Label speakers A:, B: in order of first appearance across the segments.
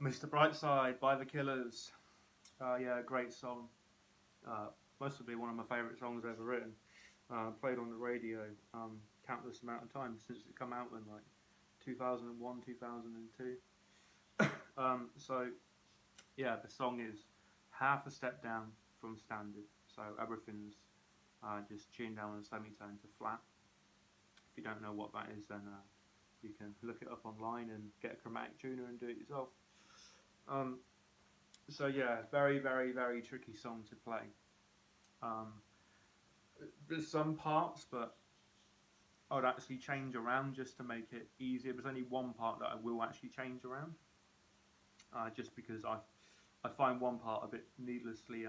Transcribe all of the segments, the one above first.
A: Mr. Brightside by the Killers. Yeah, great song. Uh, Possibly one of my favourite songs ever written. Played on the radio countless amount of times since it come out in like 2001, 2002. So yeah, the song is half a step down from standard. So everything's just tuned down on a semitone to flat. If you don't know what that is, then you can look it up online and get a chromatic tuner and do it yourself. Um, so yeah, very, very, very tricky song to play. Um, there's some parts, but I would actually change around just to make it easier. There's only one part that I will actually change around, just because I find one part a bit needlessly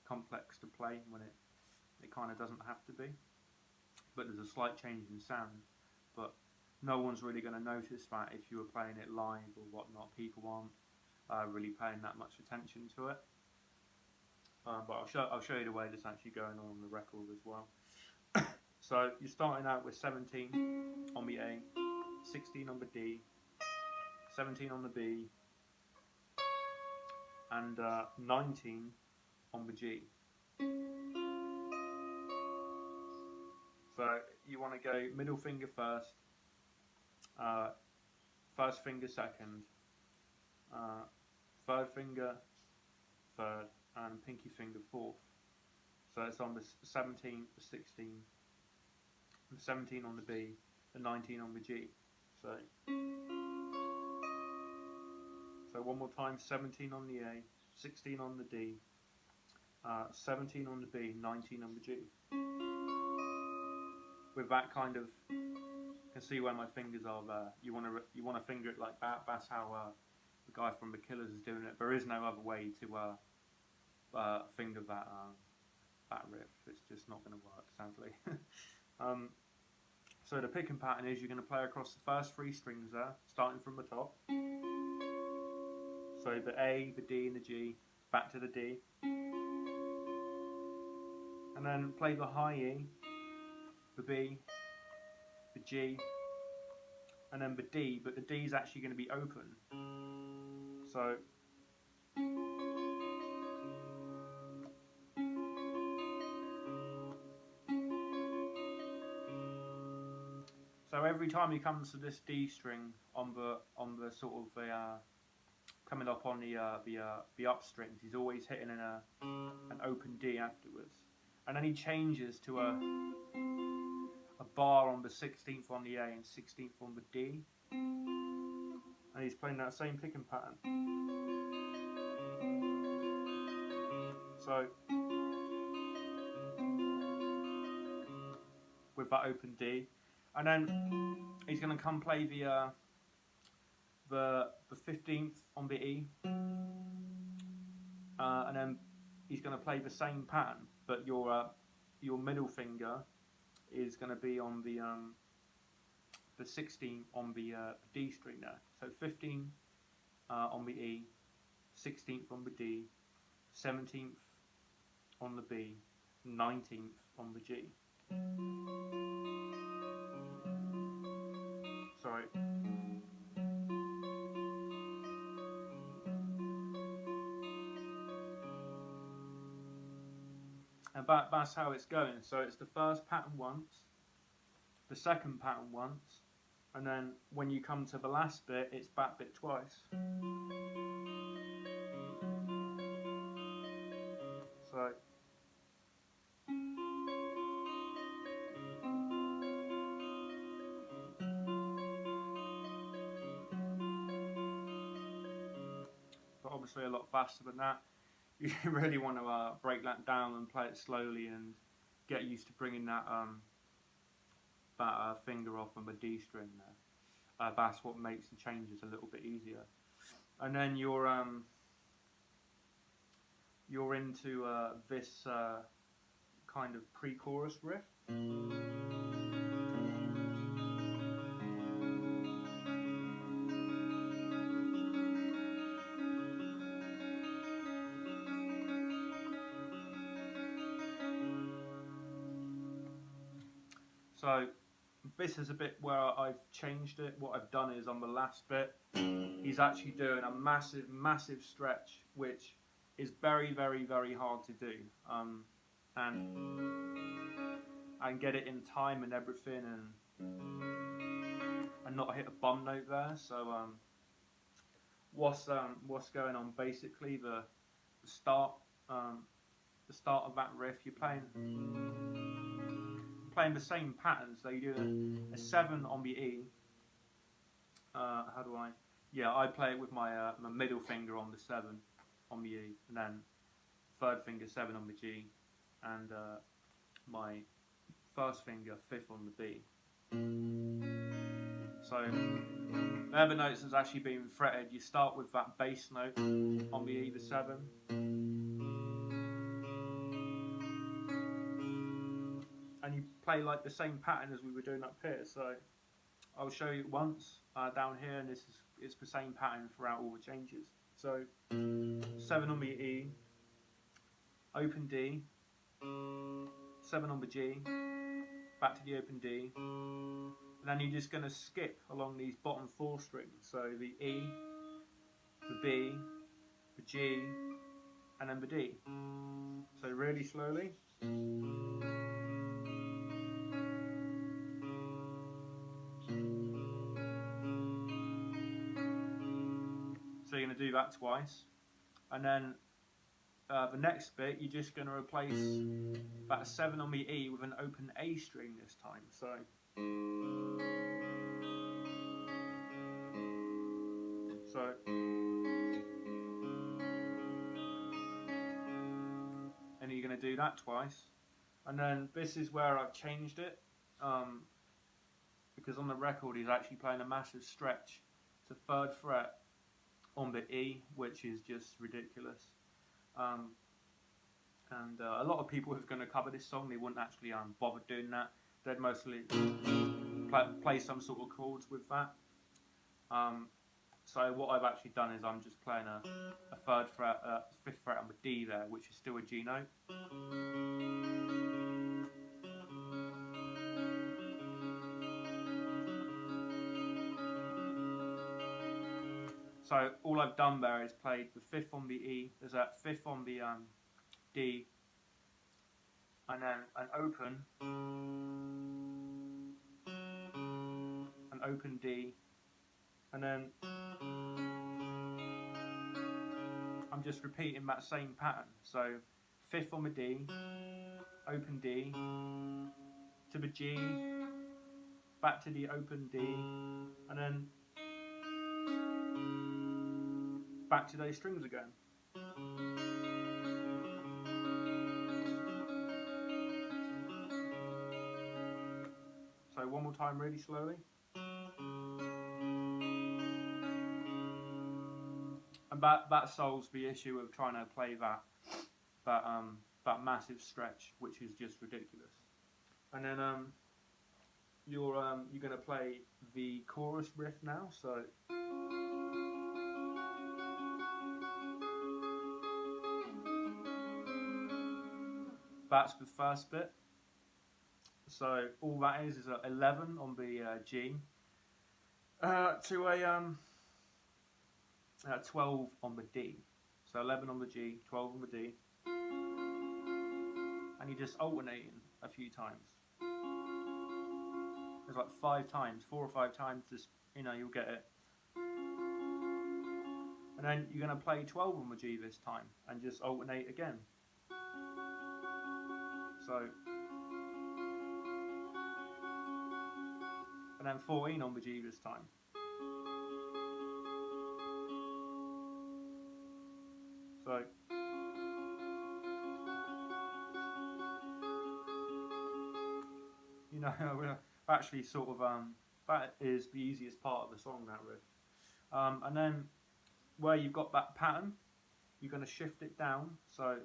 A: complex to play when it kind of doesn't have to be. But there's a slight change in sound, but no one's really going to notice that if you were playing it live or whatnot. People aren't really paying that much attention to it. But I'll show you the way that's actually going on the record as well. So you're starting out with 17 on the A, 16 on the D, 17 on the B, and 19 on the G. So you want to go middle finger first, first finger second, third finger third, and pinky finger fourth. So it's on the 17, the 16, the 17 on the B, the 19 on the G. So one more time, 17 on the A, 16 on the D, 17 on the B, 19 on the G. With that kind of, you can see where my fingers are there. You want to finger it like that. That's how the guy from the Killers is doing it. There is no other way to finger that riff. It's just not going to work, sadly. So the picking pattern is you're going to play across the first three strings there, starting from the top. So the A, the D, and the G, back to the D. And then play the high E, the B, the G, and then the D, but the D is actually going to be open. So every time he comes to this D string on the sort of the coming up on the up strings, he's always hitting an open D afterwards, and then he changes to a bar on the 16th on the A and 16th on the D, and he's playing that same picking pattern. So with that open D, and then he's going to come play the 15th on the E, and then he's going to play the same pattern, but your middle finger is going to be on the 16 on the D string there. So 15 on the E, 16th on the D, 17th on the B, 19th on the G. Sorry. And that's how it's going. So it's the first pattern once, the second pattern once, and then when you come to the last bit, it's back bit twice. So but obviously a lot faster than that. You really want to break that down and play it slowly and get used to bringing that finger off on the D string there. That's what makes the changes a little bit easier. And then you're into this kind of pre-chorus riff. So this is a bit where I've changed it. What I've done is on the last bit, he's actually doing a massive stretch, which is very hard to do, and get it in time and everything, and not hit a bum note there. So what's going on? Basically, the start of that riff, you're playing the same pattern. So you do a 7 on the E. How do I? Yeah, I play it with my middle finger on the 7 on the E, and then third finger 7 on the G, and my first finger 5th on the B. So there the notes has actually been fretted. You start with that bass note on the E, the 7, and you play like the same pattern as we were doing up here. So I'll show you once down here, and it's the same pattern throughout all the changes. So 7 on the E, open D, 7 on the G, back to the open D, and then you're just going to skip along these bottom 4 strings. So the E, the B, the G, and then the D. So really slowly. So you're going to do that twice, and then the next bit you're just going to replace that 7 on the E with an open A string this time. So and you're going to do that twice, and then this is where I've changed it, because on the record he's actually playing a massive stretch to 3rd fret on the E, which is just ridiculous. And a lot of people who are going to cover this song, they wouldn't actually bother doing that. They'd mostly play some sort of chords with that. So what I've actually done is I'm just playing a 3rd fret, 5th fret on the D there, which is still a G note. So all I've done there is played the 5th on the E, there's a 5th on the D, and then an open D, and then I'm just repeating that same pattern. So 5th on the D, open D, to the G, back to the open D, and then back to those strings again. So one more time really slowly. And that solves the issue of trying to play that massive stretch, which is just ridiculous. And then you're going to play the chorus riff now. So that's the first bit. So all that is a 11 on the G to a 12 on the D. So 11 on the G, 12 on the D, and you're just alternating a few times. There's like 5 times, 4 or 5 times. Just you'll get it. And then you're going to play 12 on the G this time, and just alternate again. So, and then 14 on the G this time. So, we're actually sort of, that is the easiest part of the song, that riff. And then where you've got that pattern, you're going to shift it down. So,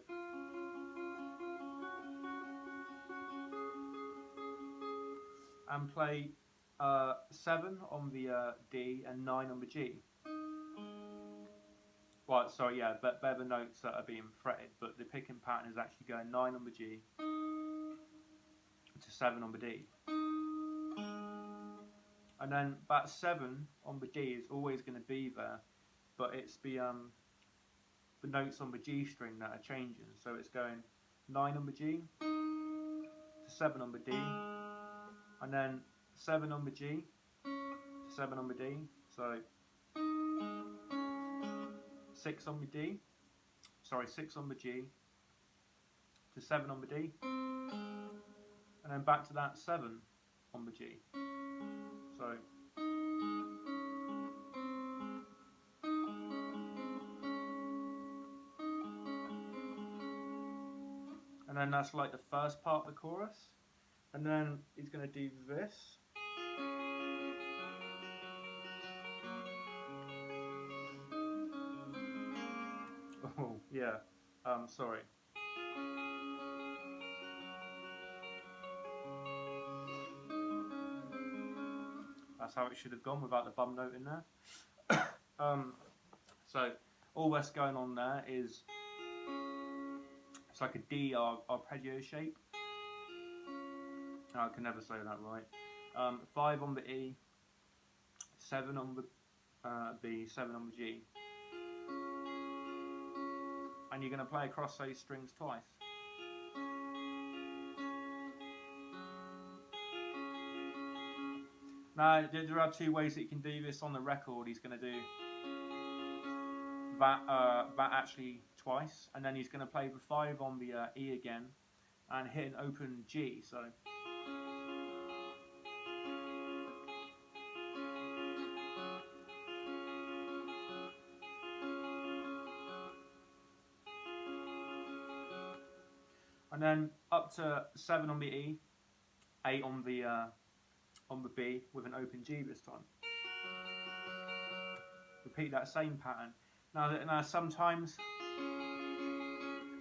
A: and play 7 on the D and 9 on the G. Well, sorry, yeah, but they're the notes that are being fretted, but the picking pattern is actually going 9 on the G to 7 on the D. And then that 7 on the D is always going to be there, but it's the notes on the G string that are changing. So it's going 9 on the G to 7 on the D, and then 7 on the G to 7 on the D. So 6 on the D, sorry, 6 on the G to 7 on the D, and then back to that 7 on the G. So and then that's like the first part of the chorus, and then he's going to do this. Oh yeah, sorry. That's how it should have gone without the bum note in there. So all that's going on there is it's like a D arpeggio shape. I can never say that right. 5 on the E, 7 on the B, 7 on the G, and you're going to play across those strings twice. Now there are 2 ways that you can do this on the record. He's going to do that actually twice, and then he's going to play the 5 on the E again and hit an open G. So and then up to 7 on the E, 8 on the B with an open G this time. Repeat that same pattern. Now sometimes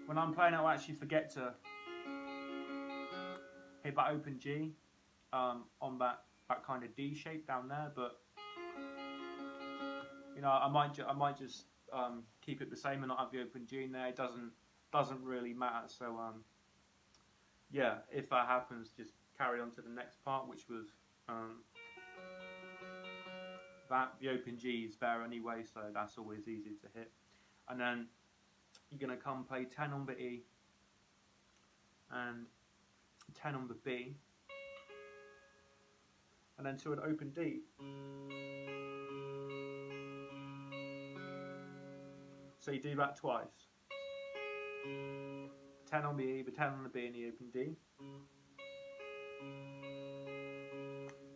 A: when I'm playing, I'll actually forget to hit that open G on that kind of D shape down there, but you know, I might just keep it the same and not have the open G in there. It doesn't really matter. So yeah, if that happens, just carry on to the next part, which was the open G is there anyway, so that's always easy to hit. And then you're going to come play 10 on the E and 10 on the B, and then to an open D. So you do that twice. 10 on the E, the 10 on the B, and the open D.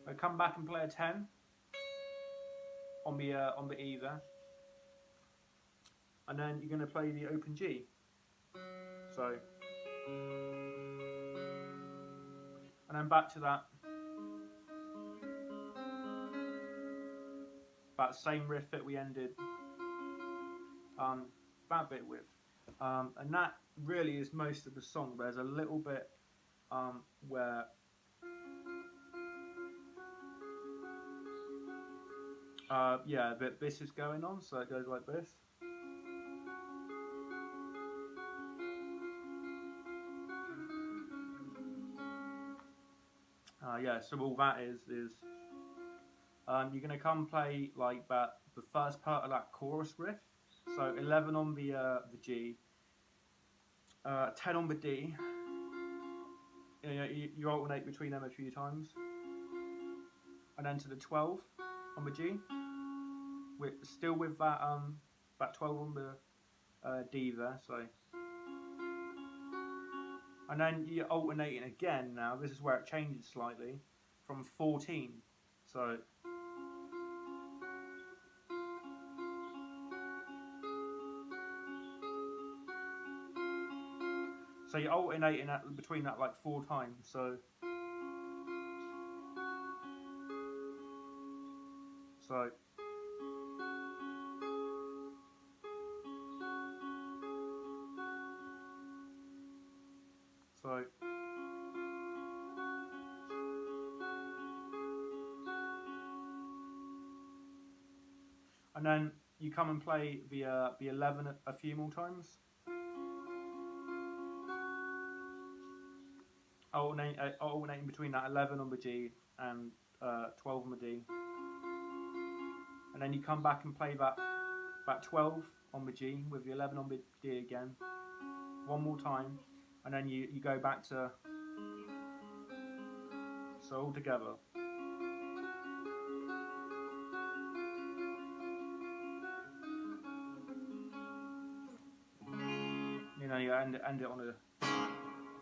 A: I come back and play a 10 on the E there, and then you're going to play the open G. So, and then back to that same riff that we ended that bit with, and that really is most of the song. There's a little bit where yeah, but this is going on, so it goes like this. Yeah, so all that is you're going to come play like that, the first part of that chorus riff. So 11 on the G, 10 on the D. You alternate between them a few times, and then to the 12 on the G. We're still with that 12 on the D there. So, and then you're alternating again. Now this is where it changes slightly from 14. So. So you're alternating between that like 4 times. So and then you come and play the 11 a few more times. Alternating between that 11 on the G and 12 on the D, and then you come back and play that 12 on the G with the 11 on the D again, one more time, and then you go back to, so all together. You know, you end it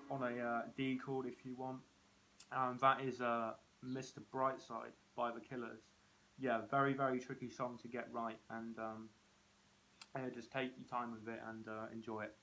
A: on a D chord if you want. That is Mr. Brightside by the Killers. Yeah, very, very tricky song to get right, and just take your time with it and enjoy it.